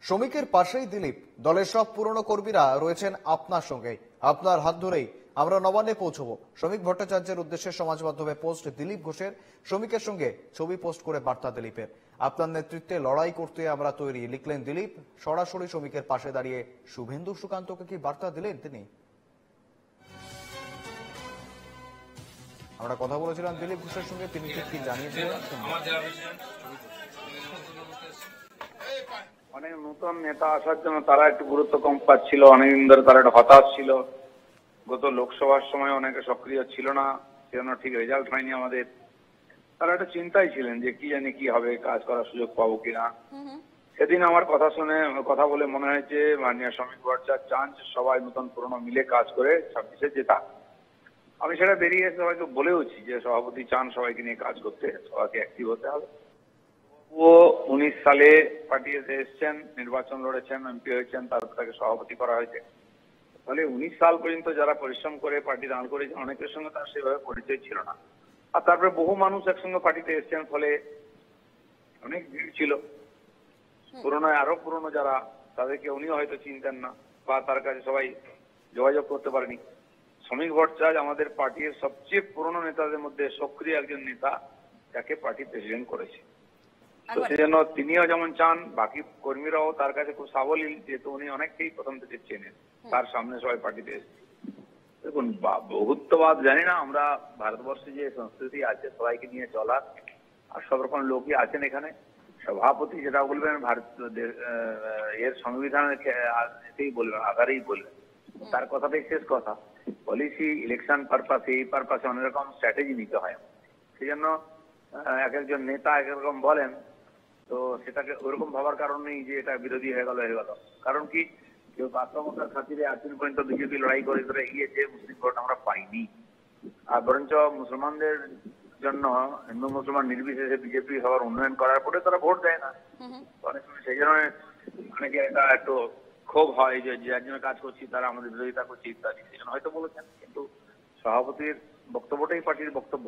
শ্রমিকের পাশেই দিলীপ। দলের সব পুরনো কর্মীরা রয়েছেন আপনার সঙ্গে। আপনার হাত ধরেই আমরা নবান্নে পৌঁছবো। শ্রমিক ভট্টাচার্যের উদ্দেশ্যে সমাজ মাধ্যমে পোস্ট দিলীপ ঘোষের। শ্রমিকের সঙ্গে ছবি পোস্ট করে বার্তা দিলীপের। আপনার নেতৃত্বে লড়াই করতে আমরা তৈরি, লিখলেন দিলীপ। সরাসরি শ্রমিকের পাশে দাঁড়িয়ে শুভেন্দু সুকান্তকে কি বার্তা দিলেন তিনি? আমরা কথা বলেছিলাম দিলীপ ঘোষের সঙ্গে, তিনি ঠিক কি জানিয়েছিলেন। অনেক নতুন নেতা আসার জন্য তারা একটু গুরুত্ব কম পাচ্ছিল, অনেকদিন ধরে তারা একটা হতাশ ছিল। গত লোকসভার সময় অনেকে সক্রিয় ছিল না, সেজন্য ঠিক রেজাল্ট হয়নি আমাদের। তারা একটা চিন্তায় ছিলেন যে কি জানি কি হবে, কাজ করার সুযোগ পাবো কিনা। সেদিন আমার কথা বলে মনে হয়েছে মাননীয় শ্রমিক ভট্টাচার্য চান সবাই নতুন পুরনো মিলে কাজ করে 26-এ জেতা। আমি সেটা বেরিয়ে এসে সবাইকে বলেওছি যে সভাপতি চান সবাইকে নিয়ে কাজ করতে, সবাইকে অ্যাক্টিভ হতে হবে। ও 19 সালে পার্টিতে এসছেন, নির্বাচন লড়েছেন, এমপি হয়েছেন, তারপর তাকে সভাপতি করা হয়েছে। ফলে 19 সাল পর্যন্ত যারা পরিশ্রম করে পার্টি দান করেছেন, অনেকের সঙ্গে তার সেভাবে পরিচয় ছিল না। আর তারপরে বহু মানুষ একসঙ্গে পার্টিতে এসছেন, ফলে অনেক ভিড় ছিল। পুরনো আরো পুরনো যারা, তাদেরকে উনিও হয়তো চিনতেন না বা তার কাছে সবাই যোগাযোগ করতে পারেনি। শ্রমিক ভট্টাচার্য আমাদের পার্টির সবচেয়ে পুরনো নেতাদের মধ্যে সক্রিয় একজন নেতা, যাকে পার্টি প্রেসিডেন্ট করেছে। তো সেজন্য তিনিও যেমন চান, বাকি কর্মীরাও তার কাছে খুব সাবলীল, যেহেতু উনি অনেককেই প্রথম থেকে চেনেন, তার সামনে সবাই পার্টিতে এসেছে। দেখুন, বহুত্ববাদ জানি না, আমরা ভারতবর্ষে যে সংস্কৃতি আছে সবাইকে নিয়ে চলার, আর সব রকম লোকই আছেন এখানে। সভাপতি যেটা বলবেন ভারত এর সংবিধানের বলবেন, আধারেই বলবেন, তার কথাটাই শেষ কথা। পলিসি, ইলেকশন পারপাসে, এই পারপাসে অনেক রকম স্ট্র্যাটেজি নিতে হয়। সেই জন্য এক একজন নেতা এক রকম বলেন, তো সেটাকে ওরকম ভাবার কারণ নেই যে এটা বিরোধী হয়ে গেল। কারণ কি, কেউ বাস্তবতার খাতিরে আজদিন পর্যন্ত বিজেপি লড়াই করে করে এগিয়েছে, মুসলিম ভোট আমরা পাইনি। আর বরঞ্চ মুসলমানদের জন্য, হিন্দু মুসলমান নির্বিশেষে বিজেপি সবার উন্নয়ন করার পরে তারা ভোট দেয় না। অনেক সময় সেই জন্য অনেকে এটা একটু ক্ষোভ হয় যে যার জন্য কাজ করছি তারা আমাদের বিরোধিতা করছে ইত্যাদি, সেই জন্য হয়তো বলেছেন। কিন্তু সভাপতির বক্তব্যটাই পার্টির বক্তব্য।